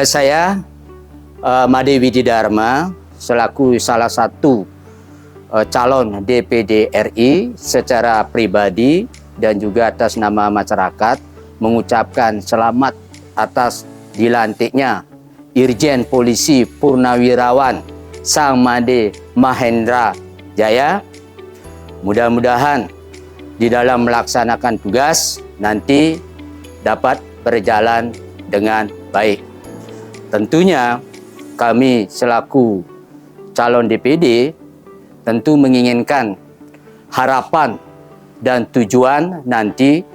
Saya Made Wididharma selaku salah satu calon DPD RI secara pribadi dan juga atas nama masyarakat mengucapkan selamat atas dilantiknya Irjen Polisi Purnawirawan Sang Made Mahendra Jaya. Mudah-mudahan di dalam melaksanakan tugas nanti dapat berjalan dengan baik. Tentunya kami selaku calon DPD tentu menginginkan harapan dan tujuan nanti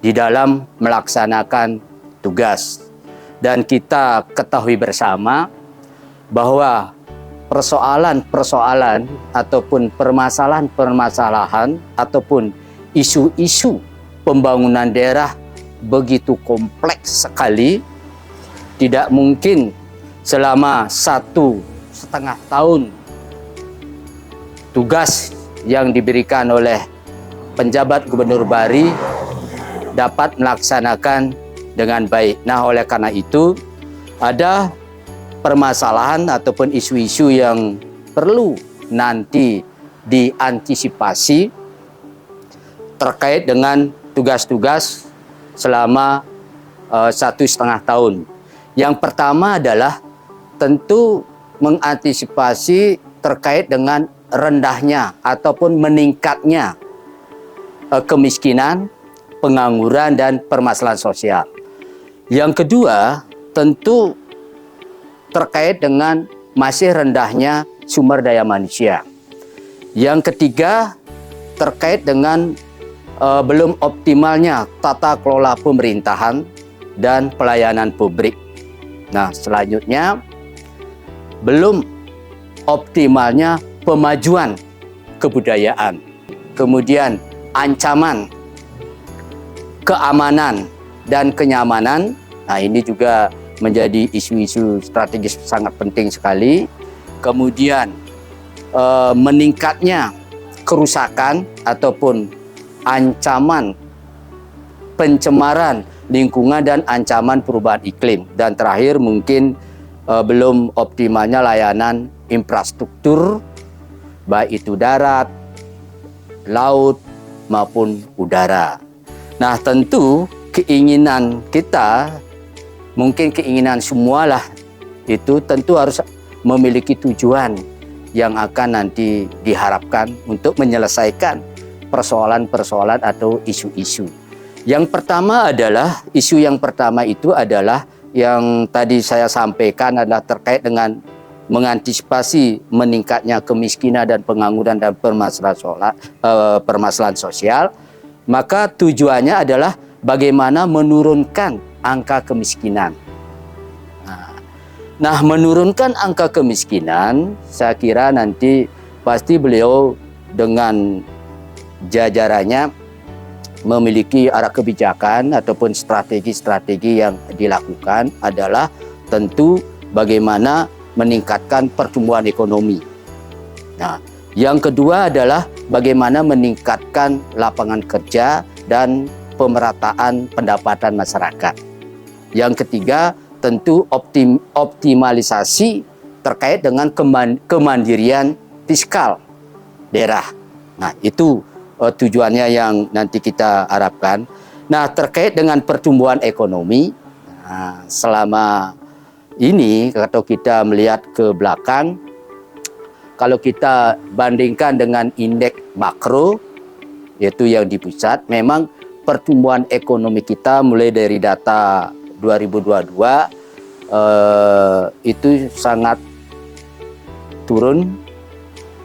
di dalam melaksanakan tugas. Dan kita ketahui bersama bahwa persoalan-persoalan ataupun permasalahan-permasalahan ataupun isu-isu pembangunan daerah begitu kompleks sekali, tidak mungkin selama 1,5 tahun tugas yang diberikan oleh penjabat Gubernur Bari dapat melaksanakan dengan baik. Nah, oleh karena itu ada permasalahan ataupun isu-isu yang perlu nanti diantisipasi terkait dengan tugas-tugas selama 1,5 tahun. Yang pertama adalah tentu mengantisipasi terkait dengan rendahnya ataupun meningkatnya kemiskinan, pengangguran, dan permasalahan sosial. Yang kedua, tentu terkait dengan masih rendahnya sumber daya manusia. Yang ketiga, terkait dengan belum optimalnya tata kelola pemerintahan dan pelayanan publik. Nah, selanjutnya, belum optimalnya pemajuan kebudayaan. Kemudian ancaman keamanan dan kenyamanan. Nah, ini juga menjadi isu-isu strategis sangat penting sekali. Kemudian meningkatnya kerusakan ataupun ancaman pencemaran lingkungan dan ancaman perubahan iklim. Dan terakhir mungkin belum optimalnya layanan infrastruktur baik itu darat, laut maupun udara. Nah, tentu keinginan kita, mungkin keinginan semualah, itu tentu harus memiliki tujuan yang akan nanti diharapkan untuk menyelesaikan persoalan-persoalan atau isu-isu. Yang pertama adalah, isu yang pertama itu adalah yang tadi saya sampaikan adalah terkait dengan mengantisipasi meningkatnya kemiskinan dan pengangguran dan permasalahan sosial. Maka tujuannya adalah bagaimana menurunkan angka kemiskinan. Nah, menurunkan angka kemiskinan, saya kira nanti pasti beliau dengan jajarannya memiliki arah kebijakan ataupun strategi-strategi yang dilakukan adalah tentu bagaimana meningkatkan pertumbuhan ekonomi. Nah, yang kedua adalah bagaimana meningkatkan lapangan kerja dan pemerataan pendapatan masyarakat. Yang ketiga, tentu optimalisasi terkait dengan kemandirian fiskal daerah. Nah, itu tujuannya yang nanti kita harapkan. Nah, terkait dengan pertumbuhan ekonomi, selama ini kalau kita melihat ke belakang, kalau kita bandingkan dengan indeks makro, yaitu yang di pusat, memang pertumbuhan ekonomi kita mulai dari data 2022 itu sangat turun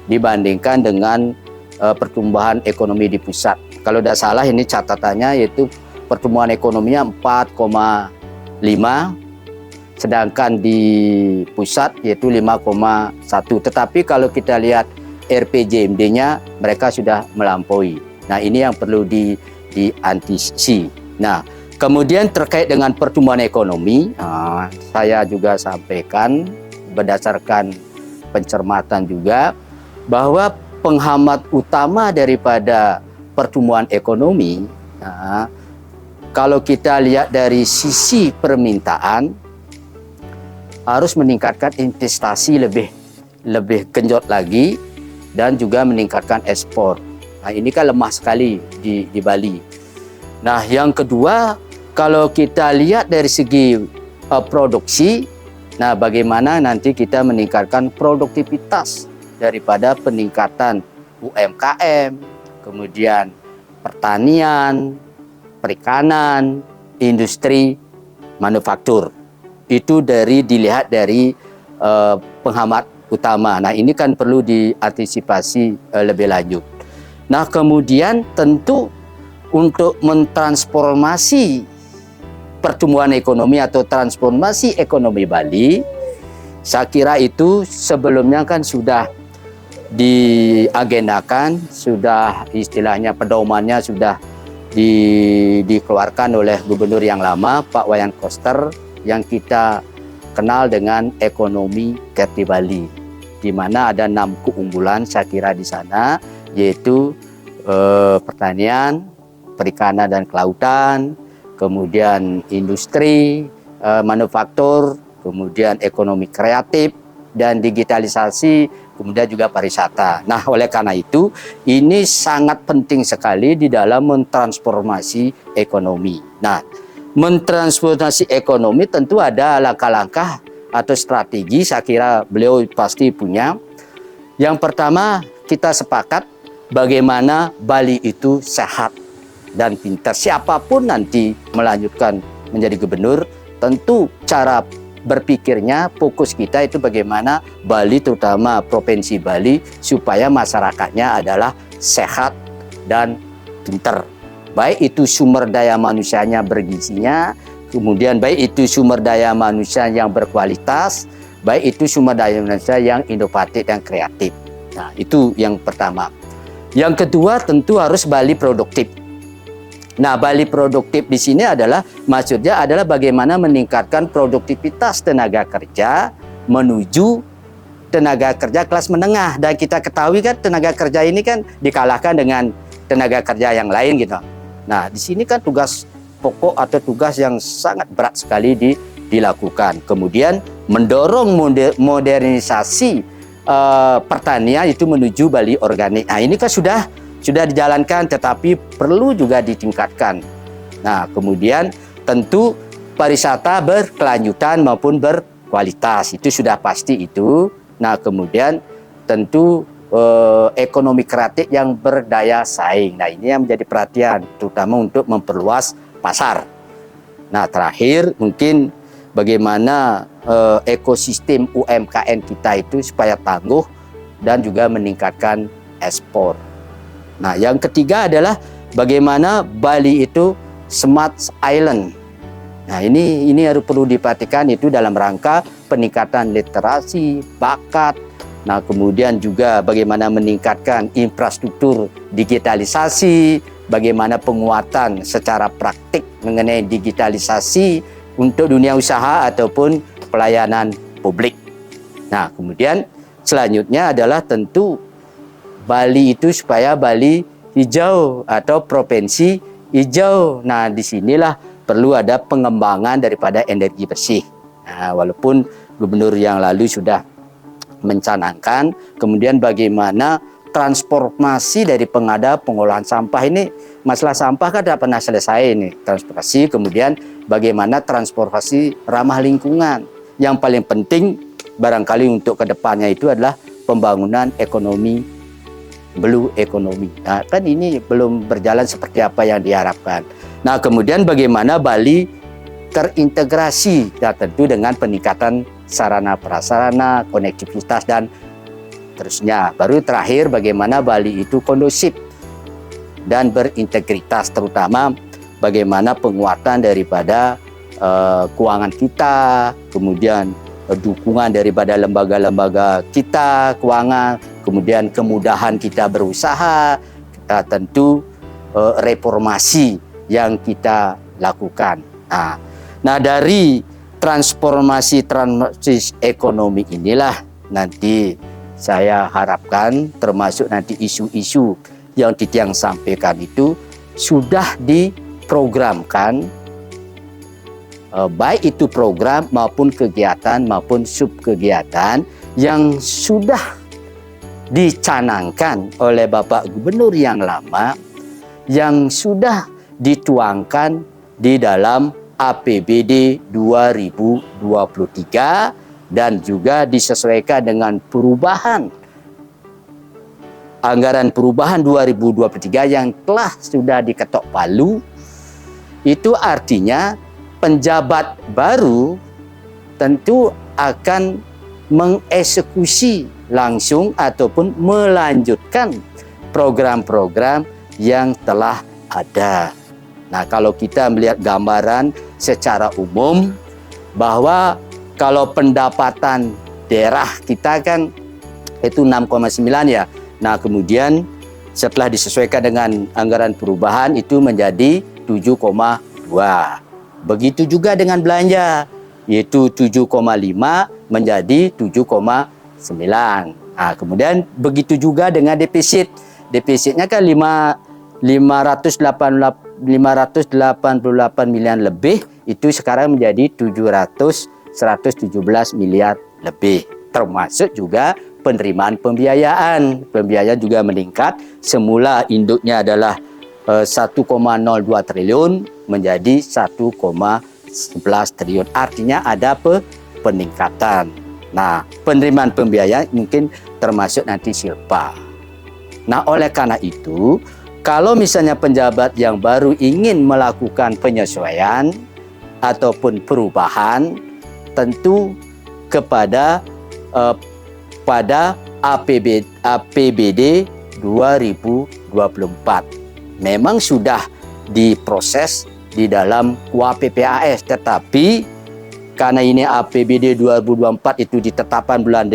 dibandingkan dengan pertumbuhan ekonomi di pusat. Kalau tidak salah ini catatannya yaitu pertumbuhan ekonominya 4,5, sedangkan di pusat yaitu 5,1. Tetapi kalau kita lihat RPJMD-nya mereka sudah melampaui. Nah, ini yang perlu diantisipasi. Nah, kemudian terkait dengan pertumbuhan ekonomi, saya juga sampaikan berdasarkan pencermatan juga bahwa penghambat utama daripada pertumbuhan ekonomi, kalau kita lihat dari sisi permintaan, harus meningkatkan investasi lebih genjot lagi dan juga meningkatkan ekspor. Nah, ini kan lemah sekali di Bali. Nah, yang kedua, kalau kita lihat dari segi produksi, nah bagaimana nanti kita meningkatkan produktivitas daripada peningkatan UMKM, kemudian pertanian, perikanan, industri, manufaktur. Itu dilihat dari penghemat utama. Nah, ini kan perlu diantisipasi lebih lanjut. Nah, kemudian tentu untuk mentransformasi pertumbuhan ekonomi atau transformasi ekonomi Bali, saya kira itu sebelumnya kan sudah diagendakan, sudah istilahnya pedomannya sudah dikeluarkan oleh gubernur yang lama, Pak Wayan Koster, yang kita kenal dengan ekonomi kreatif Bali, di mana ada 6 keunggulan saya kira di sana, yaitu pertanian, perikanan dan kelautan, kemudian industri, manufaktur, kemudian ekonomi kreatif dan digitalisasi, kemudian juga pariwisata. Nah, oleh karena itu, ini sangat penting sekali di dalam mentransformasi ekonomi. Nah, mentransformasi ekonomi tentu ada langkah-langkah atau strategi, saya kira beliau pasti punya. Yang pertama, kita sepakat bagaimana Bali itu sehat dan pintar. Siapapun nanti melanjutkan menjadi gubernur, tentu cara berpikirnya, fokus kita itu bagaimana Bali, terutama Provinsi Bali, supaya masyarakatnya adalah sehat dan pintar. Baik itu sumber daya manusianya bergizinya, kemudian baik itu sumber daya manusia yang berkualitas, baik itu sumber daya manusia yang inovatif dan kreatif. Nah, itu yang pertama. Yang kedua tentu harus Bali produktif. Nah, Bali produktif di sini adalah maksudnya adalah bagaimana meningkatkan produktivitas tenaga kerja menuju tenaga kerja kelas menengah. Dan kita ketahui kan tenaga kerja ini kan dikalahkan dengan tenaga kerja yang lain gitu. Nah, di sini kan tugas pokok atau tugas yang sangat berat sekali dilakukan. Kemudian mendorong modernisasi pertanian itu menuju Bali organik. Nah, ini kan sudah dijalankan, tetapi perlu juga ditingkatkan. Nah, kemudian tentu pariwisata berkelanjutan maupun berkualitas, itu sudah pasti itu. Nah, kemudian tentu ekonomi kreatif yang berdaya saing. Nah, ini yang menjadi perhatian, terutama untuk memperluas pasar. Nah, terakhir mungkin bagaimana ekosistem UMKM kita itu supaya tangguh dan juga meningkatkan ekspor. Nah, yang ketiga adalah bagaimana Bali itu smart island. Nah, ini harus perlu diperhatikan, itu dalam rangka peningkatan literasi, bakat. Nah, kemudian juga bagaimana meningkatkan infrastruktur digitalisasi, bagaimana penguatan secara praktik mengenai digitalisasi untuk dunia usaha ataupun pelayanan publik. Nah, kemudian selanjutnya adalah tentu Bali itu supaya Bali hijau atau provinsi hijau. Nah, disinilah perlu ada pengembangan daripada energi bersih. Nah, walaupun gubernur yang lalu sudah mencanangkan, kemudian bagaimana transformasi dari pengolahan sampah ini, masalah sampah kan tidak pernah selesai ini, transportasi, kemudian bagaimana transformasi ramah lingkungan. Yang paling penting barangkali untuk kedepannya itu adalah pembangunan ekonomi blue ekonomi. Nah, kan ini belum berjalan seperti apa yang diharapkan. Nah, kemudian bagaimana Bali terintegrasi, ya tentu dengan peningkatan sarana prasarana, konektivitas dan terusnya. Baru terakhir bagaimana Bali itu kondusif dan berintegritas, terutama bagaimana penguatan daripada keuangan kita, kemudian dukungan daripada lembaga-lembaga kita keuangan, kemudian kemudahan kita berusaha, tentu reformasi yang kita lakukan. Nah, dari transformasi ekonomi inilah nanti saya harapkan termasuk nanti isu-isu yang Titiang sampaikan itu sudah diprogramkan baik itu program maupun kegiatan maupun subkegiatan yang sudah dicanangkan oleh Bapak Gubernur yang lama, yang sudah dituangkan di dalam APBD 2023 dan juga disesuaikan dengan perubahan anggaran perubahan 2023 yang telah sudah diketok palu. Itu artinya penjabat baru tentu akan mengeksekusi langsung ataupun melanjutkan program-program yang telah ada. Nah, kalau kita melihat gambaran secara umum bahwa kalau pendapatan daerah kita kan itu 6,9 ya. Nah, kemudian setelah disesuaikan dengan anggaran perubahan itu menjadi 7,2. Begitu juga dengan belanja, yaitu 7,5 menjadi 7,9. Nah, kemudian begitu juga dengan defisit. Defisitnya kan 588 miliar lebih, itu sekarang menjadi 117 miliar lebih. Termasuk juga penerimaan pembiayaan. Pembiayaan juga meningkat. Semula induknya adalah 1,02 triliun menjadi 1,11 triliun. Artinya ada peningkatan. Nah, penerimaan pembiayaan mungkin termasuk nanti silpa. Nah, oleh karena itu, kalau misalnya penjabat yang baru ingin melakukan penyesuaian ataupun perubahan, tentu kepada pada APBD 2024. Memang sudah diproses di dalam KUA-PPAS, tetapi karena ini APBD 2024 itu ditetapkan bulan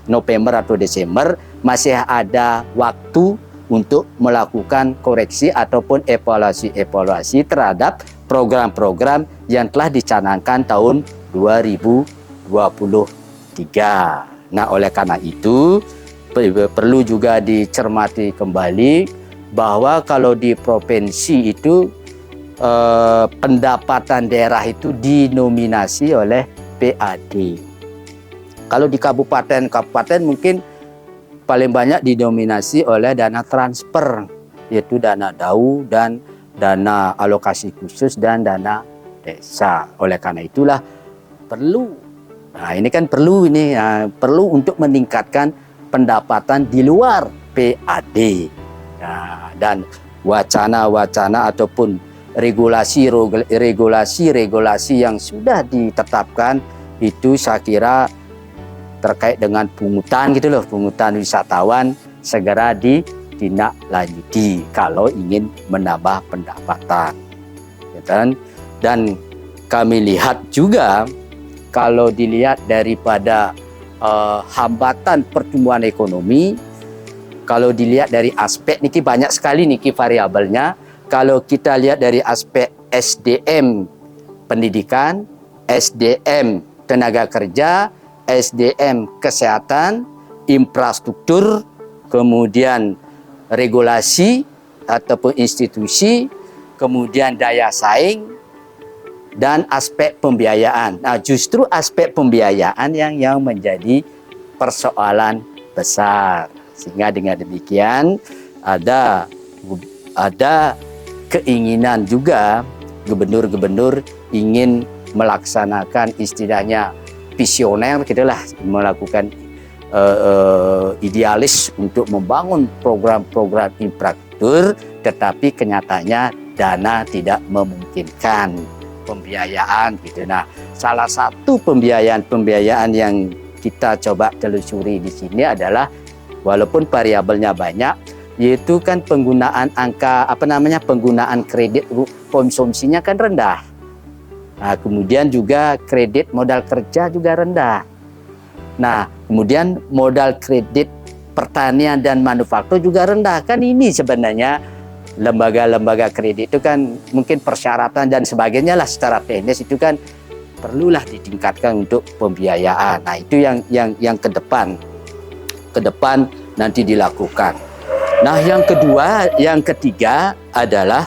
November atau Desember, masih ada waktu untuk melakukan koreksi ataupun evaluasi terhadap program-program yang telah dicanangkan tahun 2023. Nah, oleh karena itu perlu juga dicermati kembali bahwa kalau di provinsi itu pendapatan daerah itu dinominasi oleh PAD. Kalau di kabupaten mungkin paling banyak didominasi oleh dana transfer, yaitu dana DAU dan dana alokasi khusus dan dana desa. Oleh karena itulah perlu, nah ini kan perlu untuk meningkatkan pendapatan di luar PAD. Nah, dan wacana-wacana ataupun regulasi yang sudah ditetapkan itu saya kira terkait dengan pungutan pungutan wisatawan segera ditindaklanjuti kalau ingin menambah pendapatan. Dan kami lihat juga kalau dilihat daripada hambatan pertumbuhan ekonomi, kalau dilihat dari aspek niki banyak sekali niki variabelnya. Kalau kita lihat dari aspek SDM pendidikan, SDM tenaga kerja, SDM kesehatan, infrastruktur, kemudian regulasi ataupun institusi, kemudian daya saing, dan aspek pembiayaan. Nah, justru aspek pembiayaan yang menjadi persoalan besar. Sehingga dengan demikian ada keinginan juga gubernur-gubernur ingin melaksanakan istilahnya visioner, gitulah, melakukan idealis untuk membangun program-program infrastruktur, tetapi kenyataannya dana tidak memungkinkan pembiayaan gitu. Nah, salah satu pembiayaan yang kita coba telusuri di sini adalah walaupun variabelnya banyak, yaitu kan penggunaan penggunaan kredit konsumsinya kan rendah. Nah, kemudian juga kredit modal kerja juga rendah. Nah, kemudian modal kredit pertanian dan manufaktur juga rendah. Kan ini sebenarnya lembaga-lembaga kredit itu kan mungkin persyaratan dan sebagainya lah secara teknis itu kan perlulah ditingkatkan untuk pembiayaan. Nah, itu yang ke depan nanti dilakukan. Nah, yang ketiga adalah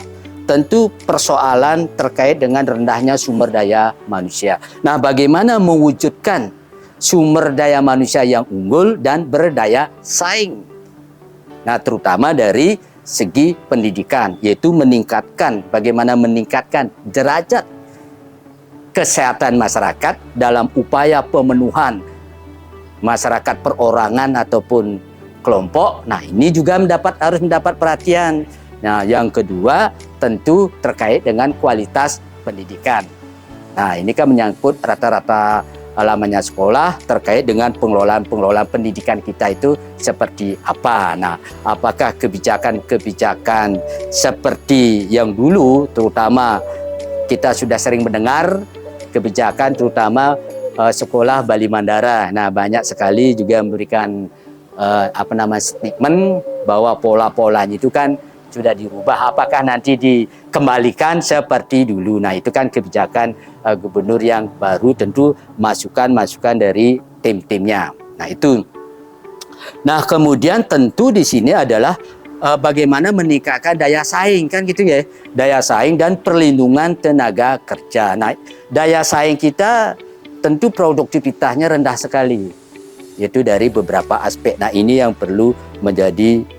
tentu persoalan terkait dengan rendahnya sumber daya manusia. Nah, bagaimana mewujudkan sumber daya manusia yang unggul dan berdaya saing? Nah, terutama dari segi pendidikan, yaitu bagaimana meningkatkan derajat kesehatan masyarakat dalam upaya pemenuhan masyarakat perorangan ataupun kelompok. Nah, ini juga harus mendapat perhatian. Nah, yang kedua tentu terkait dengan kualitas pendidikan. Nah, ini kan menyangkut rata-rata lamanya sekolah terkait dengan pengelolaan pendidikan kita itu seperti apa. Nah, apakah kebijakan-kebijakan seperti yang dulu, terutama kita sudah sering mendengar kebijakan terutama sekolah Bali Mandara. Nah, banyak sekali juga memberikan statement bahwa pola-polanya itu kan sudah dirubah, apakah nanti dikembalikan seperti dulu. Nah, itu kan kebijakan gubernur yang baru, tentu masukan-masukan dari tim-timnya. Nah, itu. Nah, kemudian tentu di sini adalah bagaimana meningkatkan daya saing, kan gitu ya. Daya saing dan perlindungan tenaga kerja. Nah, daya saing kita tentu produktivitasnya rendah sekali, yaitu dari beberapa aspek. Nah, ini yang perlu menjadi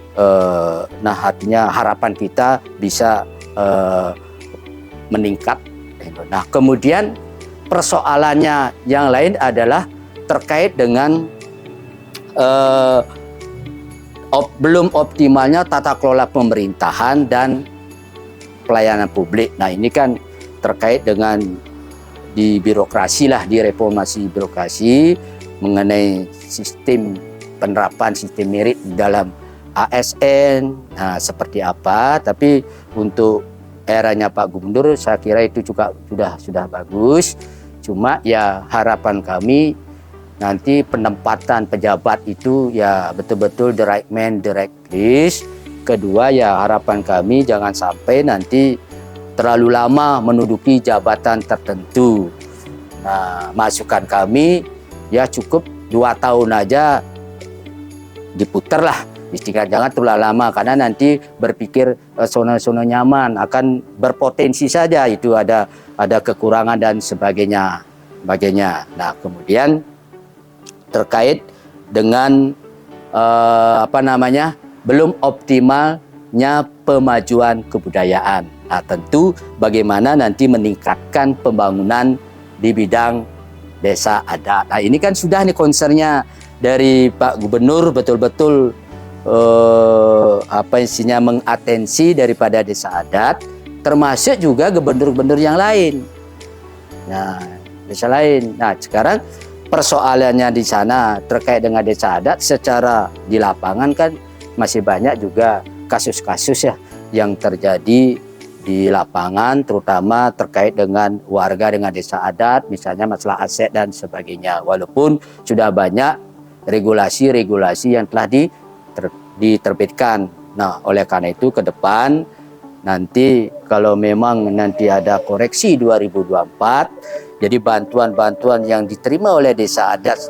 artinya harapan kita bisa meningkat. Nah, kemudian persoalannya yang lain adalah terkait dengan belum optimalnya tata kelola pemerintahan dan pelayanan publik. Nah, ini kan terkait dengan di birokrasi lah, di reformasi birokrasi mengenai sistem penerapan sistem merit dalam ASN. Nah, seperti apa? Tapi untuk eranya Pak Gubernur saya kira itu juga sudah bagus. Cuma ya harapan kami nanti penempatan pejabat itu ya betul-betul the right man, the right place. Kedua ya harapan kami jangan sampai nanti terlalu lama menduduki jabatan tertentu. Nah, masukan kami ya cukup 2 tahun aja diputar lah. Jangan terlalu lama, karena nanti berpikir sono-sono nyaman akan berpotensi saja itu ada kekurangan dan sebagainya. Nah, kemudian terkait dengan belum optimalnya pemajuan kebudayaan. Nah, tentu bagaimana nanti meningkatkan pembangunan di bidang desa adat. Nah, ini kan sudah nih concernnya dari Pak Gubernur betul-betul mengatensi daripada desa adat, termasuk juga gubernur-gubernur yang lain. Nah, desa lain. Nah, sekarang persoalannya di sana terkait dengan desa adat secara di lapangan kan masih banyak juga kasus-kasus ya yang terjadi di lapangan, terutama terkait dengan warga dengan desa adat, misalnya masalah aset dan sebagainya. Walaupun sudah banyak regulasi-regulasi yang telah diterbitkan. Nah, oleh karena itu ke depan nanti kalau memang nanti ada koreksi 2024, jadi bantuan-bantuan yang diterima oleh desa adat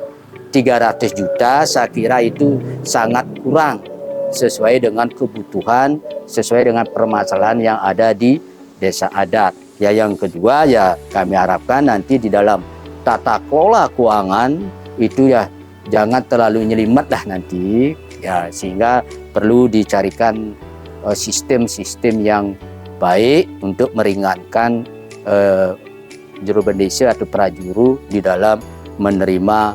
300 juta, saya kira itu sangat kurang sesuai dengan kebutuhan, sesuai dengan permasalahan yang ada di desa adat. Ya, yang kedua ya kami harapkan nanti di dalam tata kelola keuangan itu ya jangan terlalu nyelimet lah nanti. Ya, sehingga perlu dicarikan sistem-sistem yang baik untuk meringankan juru bendesa atau prajuru di dalam menerima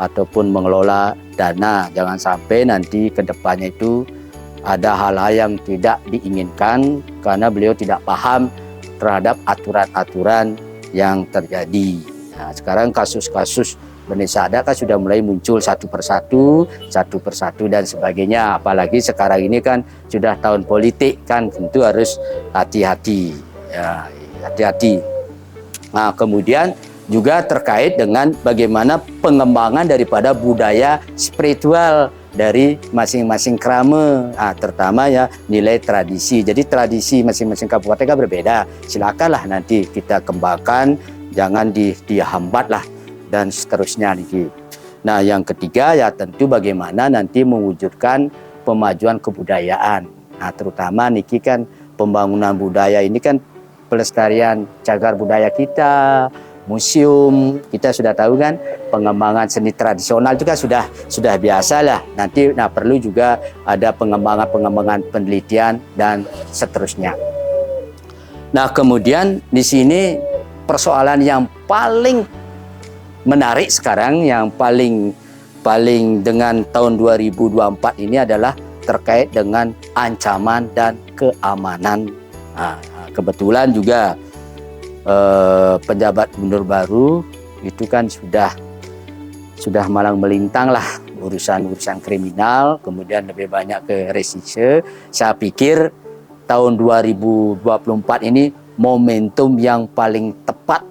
ataupun mengelola dana. Jangan sampai nanti ke depannya itu ada hal-hal yang tidak diinginkan karena beliau tidak paham terhadap aturan-aturan yang terjadi. Nah, sekarang kasus-kasus desa adat kan sudah mulai muncul satu persatu dan sebagainya. Apalagi sekarang ini kan sudah tahun politik, kan tentu harus hati-hati. Ya, hati-hati. Nah, kemudian juga terkait dengan bagaimana pengembangan daripada budaya spiritual dari masing-masing krama. Nah, terutama ya nilai tradisi. Jadi tradisi masing-masing kabupaten kan berbeda. Silakanlah nanti kita kembangkan, jangan dihambat lah dan seterusnya Niki. Nah, yang ketiga ya tentu bagaimana nanti mewujudkan pemajuan kebudayaan. Nah, terutama Niki kan pembangunan budaya ini kan pelestarian cagar budaya kita, museum, kita sudah tahu kan, pengembangan seni tradisional itu kan sudah biasa lah. Nanti perlu juga ada pengembangan penelitian dan seterusnya. Nah, kemudian di sini persoalan yang paling menarik sekarang, yang paling dengan tahun 2024 ini adalah terkait dengan ancaman dan keamanan. Nah, kebetulan juga penjabat gubernur baru itu kan sudah malang melintang lah urusan kriminal, kemudian lebih banyak ke resise. Saya pikir tahun 2024 ini momentum yang paling tepat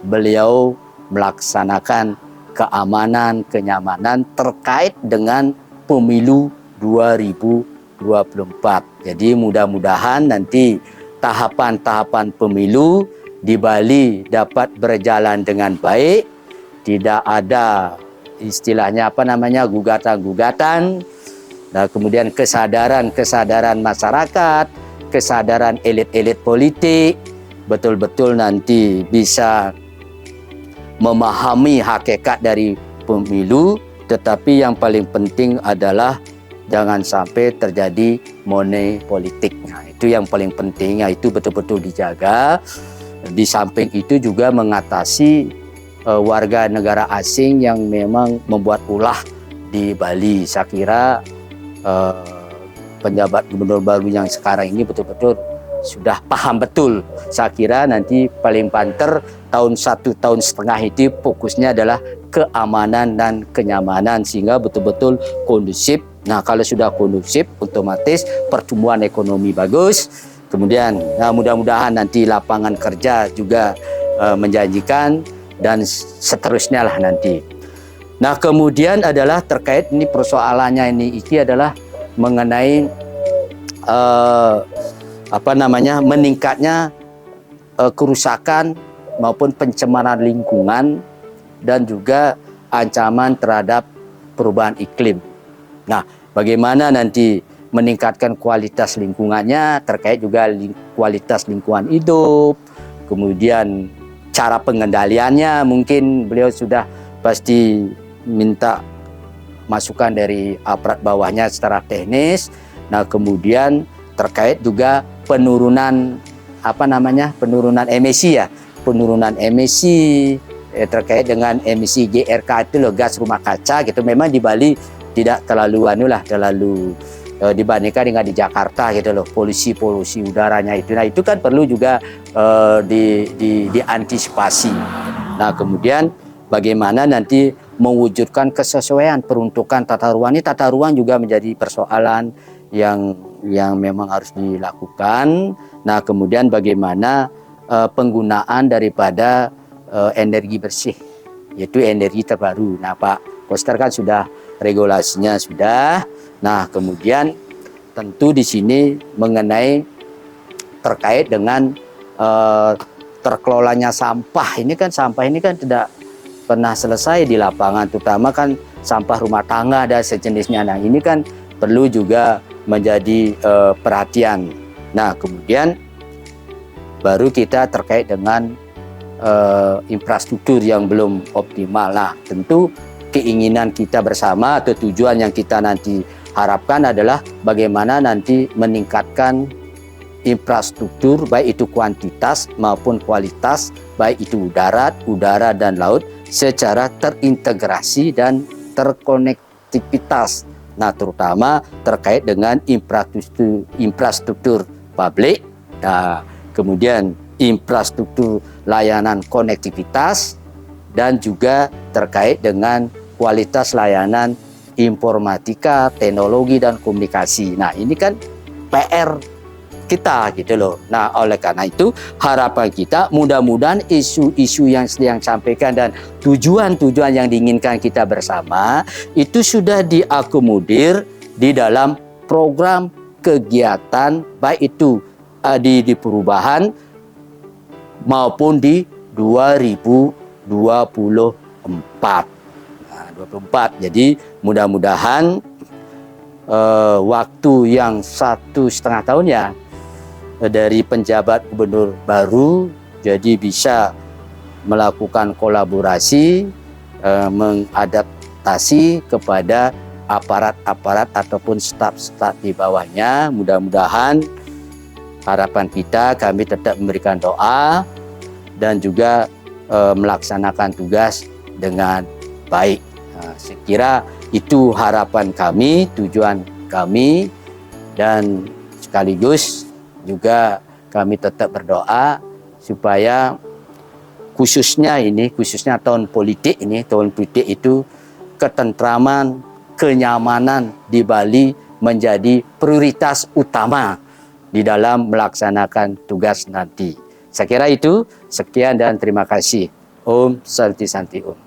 beliau melaksanakan keamanan, kenyamanan terkait dengan pemilu 2024. Jadi mudah-mudahan nanti tahapan-tahapan pemilu di Bali dapat berjalan dengan baik, tidak ada istilahnya gugatan-gugatan, dan kemudian kesadaran masyarakat, kesadaran elit-elit politik betul-betul nanti bisa memahami hakikat dari pemilu, tetapi yang paling penting adalah jangan sampai terjadi money politik. Nah, itu yang paling penting, itu betul-betul dijaga. Di samping itu juga mengatasi warga negara asing yang memang membuat ulah di Bali. Saya kira penjabat gubernur baru yang sekarang ini betul-betul sudah paham betul. Saya kira nanti paling banter tahun 1,5 tahun itu fokusnya adalah keamanan dan kenyamanan sehingga betul-betul kondusif. Nah, kalau sudah kondusif, otomatis pertumbuhan ekonomi bagus. Kemudian mudah-mudahan nanti lapangan kerja juga menjanjikan dan seterusnya lah nanti. Nah, kemudian adalah terkait ini persoalannya ini adalah mengenai meningkatnya kerusakan maupun pencemaran lingkungan dan juga ancaman terhadap perubahan iklim. Nah, bagaimana nanti meningkatkan kualitas lingkungannya, terkait juga kualitas lingkungan hidup, kemudian cara pengendaliannya, mungkin beliau sudah pasti minta masukan dari aparat bawahnya secara teknis. Nah, kemudian terkait juga penurunan emisi ya, penurunan emisi terkait dengan emisi GRK itu loh, gas rumah kaca gitu. Memang di Bali tidak terlalu dibandingkan dengan di Jakarta gitu loh, polusi udaranya itu. Nah, itu kan perlu juga diantisipasi. Nah, kemudian bagaimana nanti mewujudkan kesesuaian peruntukan tata ruang. Ini tata ruang juga menjadi persoalan yang memang harus dilakukan. Nah, kemudian bagaimana penggunaan daripada energi bersih, yaitu energi terbaru. Nah, Pak Koster kan sudah regulasinya sudah. Nah, kemudian tentu di sini mengenai terkait dengan terkelolanya sampah. Sampah ini kan tidak pernah selesai di lapangan, terutama kan sampah rumah tangga dan sejenisnya. Nah, ini kan perlu juga menjadi perhatian. Nah, kemudian baru kita terkait dengan infrastruktur yang belum optimal. Nah, tentu keinginan kita bersama atau tujuan yang kita nanti harapkan adalah bagaimana nanti meningkatkan infrastruktur, baik itu kuantitas maupun kualitas, baik itu udara dan laut, secara terintegrasi dan terkonektivitas. Nah, terutama terkait dengan infrastruktur publik, nah, kemudian infrastruktur layanan konektivitas, dan juga terkait dengan kualitas layanan informatika, teknologi, dan komunikasi. Nah, ini kan PR kita gitu loh. Nah, oleh karena itu harapan kita mudah-mudahan isu-isu yang sedang sampaikan dan tujuan-tujuan yang diinginkan kita bersama itu sudah diakomodir di dalam program kegiatan, baik itu di perubahan maupun di 2024. Nah, 24. Jadi mudah-mudahan waktu yang 1,5 tahun ya, dari penjabat gubernur baru, jadi bisa melakukan kolaborasi, mengadaptasi kepada aparat-aparat ataupun staf-staf di bawahnya. Mudah-mudahan harapan kita, kami tetap memberikan doa dan juga melaksanakan tugas dengan baik. Saya kira itu harapan kami, tujuan kami, dan sekaligus juga kami tetap berdoa supaya khususnya tahun politik ini, tahun politik itu ketentraman, kenyamanan di Bali menjadi prioritas utama di dalam melaksanakan tugas nanti. Saya kira itu, sekian dan terima kasih. Om Santi Santi Om.